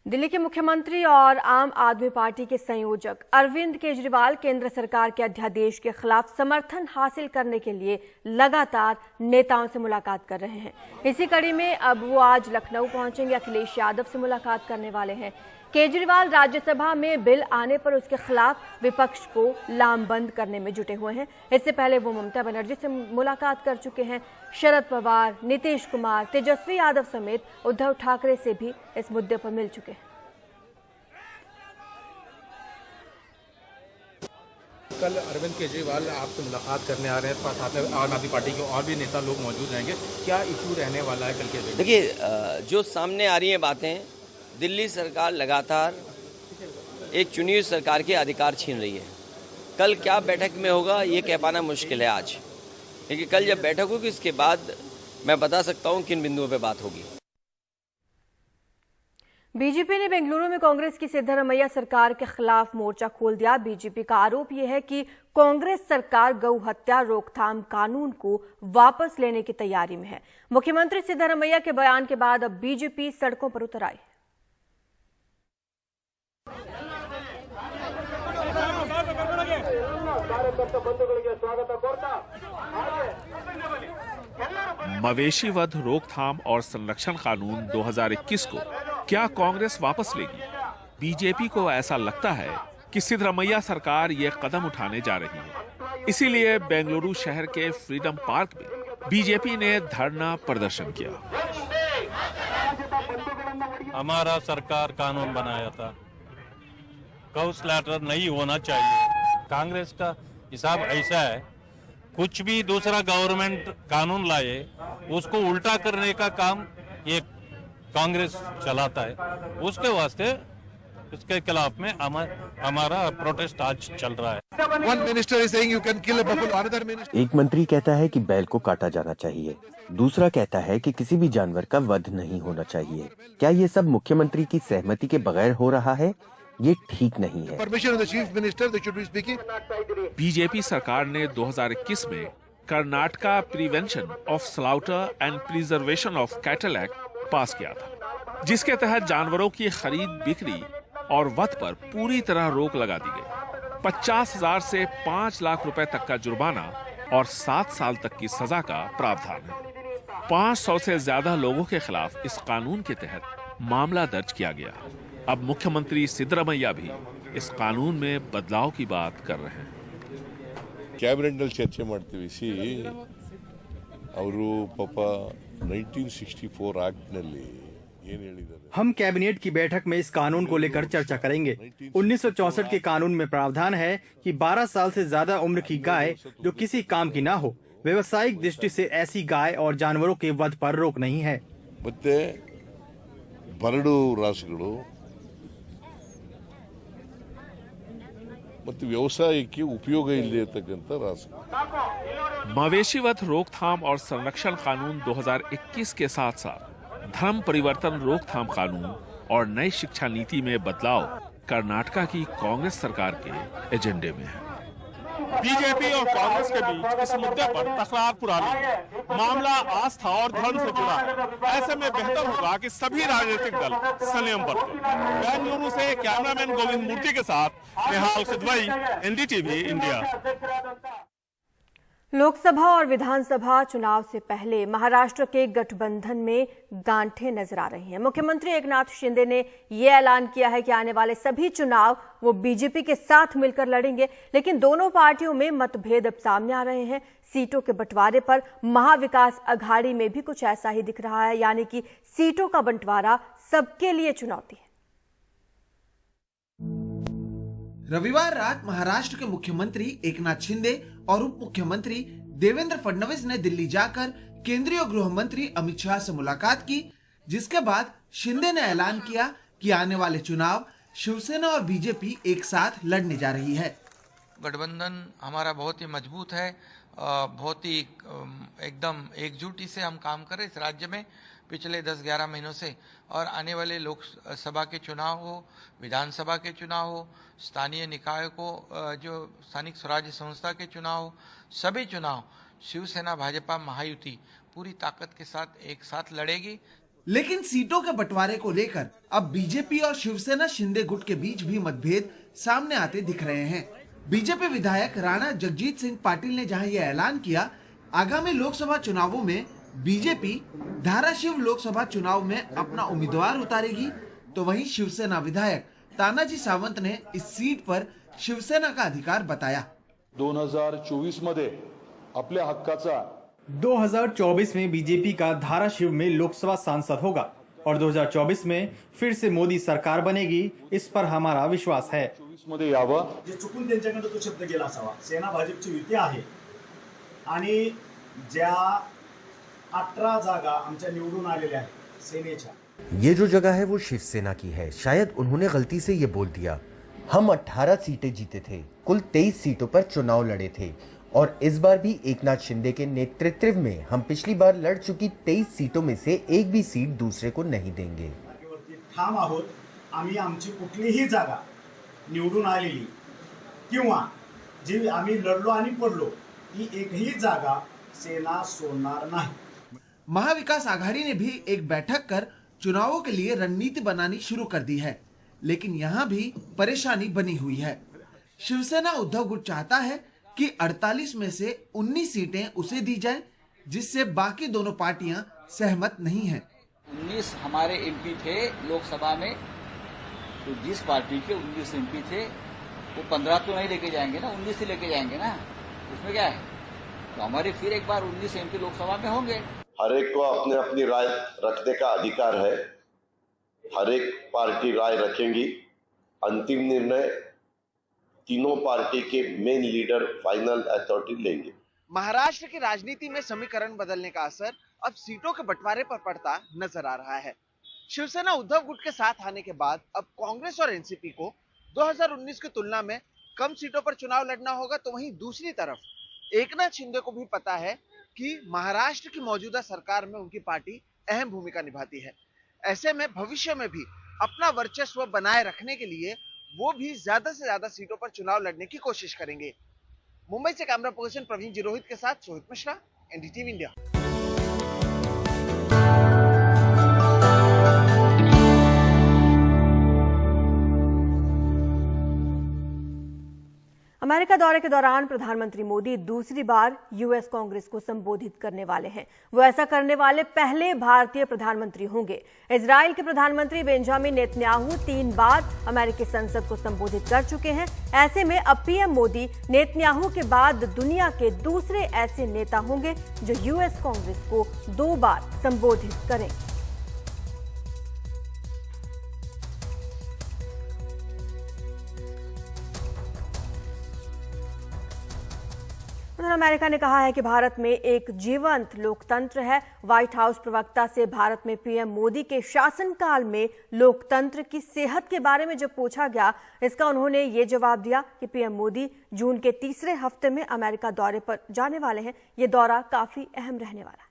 दिल्ली के मुख्यमंत्री और आम आदमी पार्टी के संयोजक अरविंद केजरीवाल केंद्र सरकार के अध्यादेश के खिलाफ समर्थन हासिल करने के लिए लगातार नेताओं से मुलाकात कर रहे हैं। इसी कड़ी में अब वो आज लखनऊ पहुंचेंगे। अखिलेश यादव से मुलाकात करने वाले हैं। केजरीवाल राज्यसभा में बिल आने पर उसके खिलाफ विपक्ष को लामबंद करने में जुटे हुए हैं। इससे पहले वो ममता बनर्जी से मुलाकात कर चुके हैं। शरद पवार, नीतीश कुमार, तेजस्वी यादव समेत उद्धव ठाकरे से भी इस मुद्दे पर मिल चुके हैं। कल अरविंद केजरीवाल आपसे मुलाकात करने आ रहे हैं, साथ में आम आदमी पार्टी के और भी नेता लोग मौजूद रहेंगे। क्या इशू रहने वाला है कल के दिन? देखिए, जो सामने आ रही है बातें, दिल्ली सरकार लगातार एक चुनी हुई सरकार के अधिकार छीन रही है। कल क्या बैठक में होगा ये कह पाना मुश्किल है आज, क्योंकि कल जब बैठक होगी इसके बाद मैं बता सकता हूं किन बिंदुओं पे बात होगी। बीजेपी ने बेंगलुरु में कांग्रेस की सिद्धरमैया सरकार के खिलाफ मोर्चा खोल दिया। बीजेपी का आरोप यह है कि कांग्रेस सरकार गौ हत्या रोकथाम कानून को वापस लेने की तैयारी में है। मुख्यमंत्री सिद्धरमैया के बयान के बाद अब बीजेपी सड़कों पर उतर आई। मवेशी वध रोकथाम और संरक्षण कानून 2021 को क्या कांग्रेस वापस लेगी? बीजेपी को ऐसा लगता है कि सिद्धरमैया सरकार ये कदम उठाने जा रही है। इसीलिए बेंगलुरु शहर के फ्रीडम पार्क में बीजेपी ने धरना प्रदर्शन किया। हमारा सरकार कानून बनाया था, गौ स्लैटर नहीं होना चाहिए। कांग्रेस का हिसाब ऐसा है, कुछ भी दूसरा गवर्नमेंट कानून लाए उसको उल्टा करने का काम ये कांग्रेस चलाता है। उसके वास्ते इसके खिलाफ में हमारा प्रोटेस्ट आज चल रहा है। एक मंत्री कहता है कि बैल को काटा जाना चाहिए, दूसरा कहता है कि किसी भी जानवर का वध नहीं होना चाहिए। क्या ये सब मुख्यमंत्री की सहमति के बगैर हो रहा है? ये ठीक नहीं है। बीजेपी सरकार ने 2021 में Karnataka prevention of slaughter and preservation of cattle act पास किया था, जिसके तहत जानवरों की खरीद, बिक्री और वध पर पूरी तरह रोक लगा दी गई। 50,000 से 5 लाख रुपए तक का जुर्माना और 7 साल तक की सजा का प्रावधान है। 500 से ज्यादा लोगों के खिलाफ इस कानून के तहत मामला दर्ज किया गया। अब मुख्यमंत्री सिद्धरमैया भी इस कानून में बदलाव की बात कर रहे हैं। कैबिनेट ನಲ್ಲಿ ಚರ್ಚೆ ಮಾಡ್ತೀವಿ। ಅವರು ಪಾಪ 1964 ಆಕ್ಟ್ ನಲ್ಲಿ ಏನು ಹೇಳಿದ್ದಾರೆ? हम कैबिनेट की बैठक में इस कानून को लेकर चर्चा करेंगे। 1964 के कानून में प्रावधान है कि 12 साल से ज्यादा उम्र की गाय जो किसी काम की ना हो, व्यवसायिक दृष्टि से ऐसी गाय और जानवरों के वध पर रोक नहीं है। ಮತ್ತೆ ಬರಡು ರಾಸುಗಳು ಮತ್ತು ವ್ಯವಸಾಯಕ್ಕೆ ಉಪಯೋಗ ಇಲ್ಲದೆ ಇರತಕ್ಕಂತ ರಾಸುಗಳು। मवेशी वध रोकथाम और संरक्षण कानून 2021 के साथ साथ धर्म परिवर्तन रोकथाम कानून और नई शिक्षा नीति में बदलाव कर्नाटका की कांग्रेस सरकार के एजेंडे में है। बीजेपी और कांग्रेस के बीच इस मुद्दे पर तकरार पुरानी है। मामला आस्था और धर्म से जुड़ा है। ऐसे में बेहतर होगा कि सभी राजनीतिक दल संयम बरतें। बेंगलुरु से कैमरामैन गोविंद मूर्ति के साथ निहाल सिद्धवई, एनडीटीवी इंडिया। लोकसभा और विधानसभा चुनाव से पहले महाराष्ट्र के गठबंधन में गांठें नजर आ रही हैं। मुख्यमंत्री एकनाथ शिंदे ने यह ऐलान किया है कि आने वाले सभी चुनाव वो बीजेपी के साथ मिलकर लड़ेंगे, लेकिन दोनों पार्टियों में मतभेद अब सामने आ रहे हैं। सीटों के बंटवारे पर महाविकास अघाड़ी में भी कुछ ऐसा ही दिख रहा है, यानी कि सीटों का बंटवारा सबके लिए चुनौती है। रविवार रात महाराष्ट्र के मुख्यमंत्री एकनाथ शिंदे और उप मुख्यमंत्री देवेंद्र फडणवीस ने दिल्ली जाकर केंद्रीय गृह मंत्री अमित शाह से मुलाकात की, जिसके बाद शिंदे ने ऐलान किया कि आने वाले चुनाव शिवसेना और बीजेपी एक साथ लड़ने जा रही है। गठबंधन हमारा बहुत ही मजबूत है, बहुत ही एकदम एकजुटी से हम काम कर रहे इस राज्य में पिछले 10-11 महीनों से। और आने वाले लोकसभा के चुनाव हो, विधानसभा के चुनाव हो, स्थानीय निकाय को जो स्थानिक स्वराज्य संस्था के चुनाव हो, सभी चुनाव शिवसेना भाजपा महायुति पूरी ताकत के साथ एक साथ लड़ेगी। लेकिन सीटों के बंटवारे को लेकर अब बीजेपी और शिवसेना शिंदे गुट के बीच भी मतभेद सामने आते दिख रहे हैं। बीजेपी विधायक राणा जगजीत सिंह पाटिल ने जहां यह ऐलान किया, आगामी लोकसभा चुनावों में बीजेपी धाराशिव लोकसभा चुनाव में अपना उम्मीदवार उतारेगी, तो वहीं शिवसेना विधायक तानाजी सावंत ने इस सीट पर शिवसेना का अधिकार बताया। 2024 मध्ये आपल्या हक्काचा 2024 में बीजेपी का धाराशिव में लोकसभा सांसद होगा और 2024 में फिर से मोदी सरकार बनेगी, इस पर हमारा विश्वास है। 24 मध्ये यावं जे चुकून त्यांच्याकडे तो शब्द गेला असावा। सेना भाजपची युती आहे आणि ज्या 18 जागा आमच्या निवडून आलेल्या आहेत सेनेच्या, ये जो जगह है वो शिवसेना की है। शायद उन्होंने गलती से ये बोल दिया। हम 18 सीटें जीते थे, कुल 23 सीटों पर चुनाव लड़े थे और इस बार भी एकनाथ शिंदे के नेतृत्व में हम पिछली बार लड़ चुकी 23 सीटों में से एक भी सीट दूसरे को नहीं देंगे। ठाम आहोत, आम्ही आमची कुठलीही जागा निवडून आलेली किंवा जी आम्ही लढलो आणि पडलो ती एकही जागा सेना सोडणार नाही। महाविकास आघाड़ी ने भी एक बैठक कर चुनावों के लिए रणनीति बनानी शुरू कर दी है, लेकिन यहाँ भी परेशानी बनी हुई है। शिवसेना उद्धव गुट चाहता है कि 48 में से 19 सीटें उसे दी जाएं, जिससे बाकी दोनों पार्टियां सहमत नहीं हैं। 19 हमारे एमपी थे लोकसभा में, तो जिस पार्टी के 19 एमपी थे वो 15 तो नहीं लेके जाएंगे ना, 19 ही लेके जाएंगे ना, उसमें क्या है। तो हमारे फिर एक बार 19 एमपी लोकसभा में होंगे। हर एक को अपने अपनी राय रखने का अधिकार है, हर एक पार्टी राय रखेंगी। अंतिम निर्णय तीनों पार्टी के मेन लीडर फाइनल अथॉरिटी लेंगे। महाराष्ट्र की राजनीति में समीकरण बदलने का असर अब सीटों के बंटवारे पर पड़ता नजर आ रहा है। शिवसेना उद्धव गुट के साथ आने के बाद अब कांग्रेस और एनसीपी को 2019 की तुलना में कम सीटों पर चुनाव लड़ना होगा, तो वहीं दूसरी तरफ एकनाथ शिंदे को भी पता है कि महाराष्ट्र की मौजूदा सरकार में उनकी पार्टी अहम भूमिका निभाती है। ऐसे में भविष्य में भी अपना वर्चस्व बनाए रखने के लिए वो भी ज्यादा से ज्यादा सीटों पर चुनाव लड़ने की कोशिश करेंगे। मुंबई से कैमरा पर्सन प्रवीण जी रोहित के साथ Sohit Mishra, NDTV India. America दौरे के दौरान प्रधानमंत्री मोदी दूसरी बार यूएस कांग्रेस को संबोधित करने वाले हैं। वो ऐसा करने वाले पहले भारतीय प्रधानमंत्री होंगे। इजराइल के प्रधानमंत्री बेंजामिन नेतन्याहू 3 बार अमेरिकी संसद को संबोधित कर चुके हैं। ऐसे में अब पीएम मोदी नेतन्याहू के बाद दुनिया के दूसरे ऐसे नेता होंगे जो यूएस कांग्रेस को 2 बार संबोधित करेंगे। उधर अमेरिका ने कहा है कि भारत में एक जीवंत लोकतंत्र है। व्हाइट हाउस प्रवक्ता से भारत में पीएम मोदी के शासनकाल में लोकतंत्र की सेहत के बारे में जब पूछा गया, इसका उन्होंने ये जवाब दिया कि पीएम मोदी जून के तीसरे हफ्ते में अमेरिका दौरे पर जाने वाले हैं। ये दौरा काफी अहम रहने वाला है।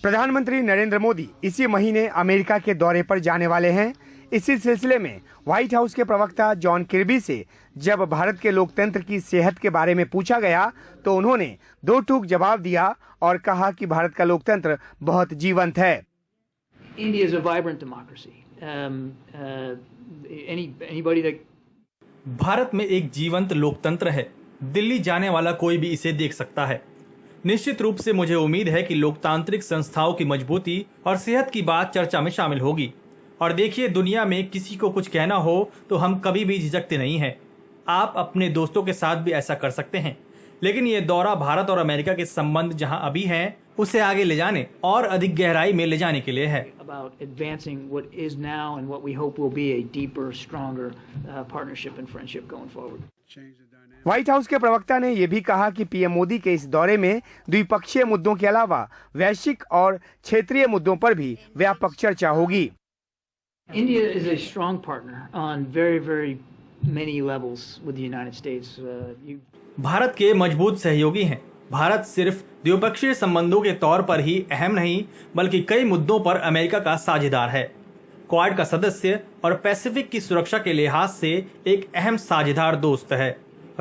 प्रधानमंत्री नरेंद्र मोदी इसी महीने अमेरिका के दौरे पर जाने वाले हैं। इसी सिलसिले में व्हाइट हाउस के प्रवक्ता जॉन किर्बी से जब भारत के लोकतंत्र की सेहत के बारे में पूछा गया तो उन्होंने 2 टूक जवाब दिया और कहा कि भारत का लोकतंत्र बहुत जीवंत है। India is a vibrant democracy. Anybody that Bharat में एक जीवंत लोकतंत्र है। दिल्ली जाने वाला कोई भी इसे देख सकता है। निश्चित रूप से मुझे उम्मीद है कि लोकतांत्रिक संस्थाओं की मजबूती और सेहत की बात चर्चा में शामिल होगी। और देखिए, दुनिया में किसी को कुछ कहना हो तो हम कभी भी झिझकते नहीं हैं। आप अपने दोस्तों के साथ भी ऐसा कर सकते हैं, लेकिन ये दौरा भारत और अमेरिका के संबंध जहां अभी हैं उसे आगे ले जाने और अधिक गहराई में ले जाने के लिए है। about advancing what is now and what we hope will be a deeper, stronger partnership and friendship going forward. White house के प्रवक्ता ने यह भी कहा कि पीएम मोदी के इस दौरे में द्विपक्षीय मुद्दों के अलावा वैश्विक और क्षेत्रीय मुद्दों पर भी व्यापक चर्चा होगी। India is a strong partner on very, very many levels with the United States. Bharat के मजबूत सहयोगी हैं। भारत सिर्फ द्विपक्षीय संबंधों के तौर पर ही अहम नहीं, बल्कि कई मुद्दों पर अमेरिका का साझेदार है। क्वाड का सदस्य और पैसिफिक की सुरक्षा के लिहाज से एक अहम साझेदार दोस्त है।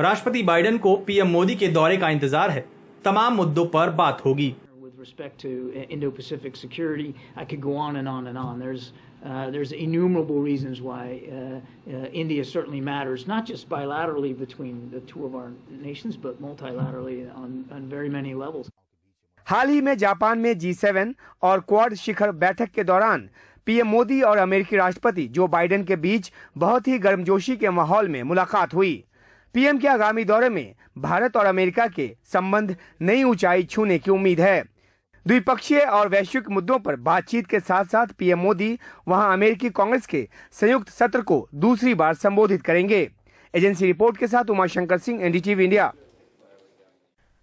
राष्ट्रपति बाइडेन को पीएम मोदी के दौरे का इंतजार है। तमाम मुद्दों पर बात होगी। respect to Indo-Pacific security. I could go on and on and on. There's innumerable reasons why India certainly matters, not just bilaterally between the two of our nations, but multilaterally on very many levels. हाल ही में Japan में G7 और quad शिखर बैठक के दौरान PM Modi और अमेरिकी राष्ट्रपति Joe Biden के बीच बहुत ही गर्मजोशी के माहौल में मुलाकात हुई। पीएम के आगामी दौरे में भारत और अमेरिका के संबंध नई ऊंचाई छूने की उम्मीद है। द्विपक्षीय और वैश्विक मुद्दों पर बातचीत के साथ साथ पीएम मोदी वहां अमेरिकी कांग्रेस के संयुक्त सत्र को दूसरी बार संबोधित करेंगे। एजेंसी रिपोर्ट के साथ उमाशंकर सिंह, एनडीटीवी इंडिया।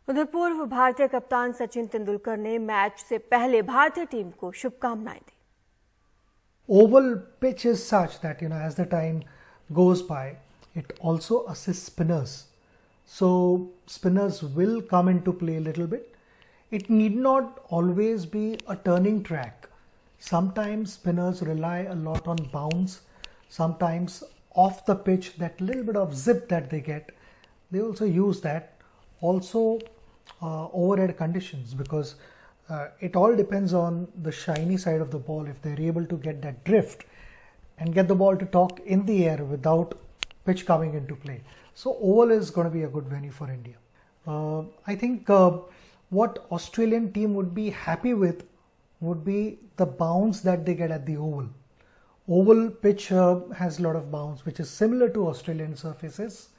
उधर पूर्व भारतीय कप्तान सचिन तेंदुलकर ने मैच से पहले भारतीय टीम को शुभकामनाएं दी। Oval pitch is such that, as the time goes by, it also assists spinners. So spinners will come into play a little bit. It need not always be a turning track. Sometimes spinners rely a lot on bounce. Sometimes off the pitch, that little bit of zip that they get, they also use that. Also overhead conditions, because it all depends on the shiny side of the ball. If they're able to get that drift and get the ball to talk in the air without pitch coming into play. So oval is going to be a good venue for India. I think what Australian team would be happy with would be the bounce that they get at the oval. Oval pitch has a lot of bounce, which is similar to Australian surfaces.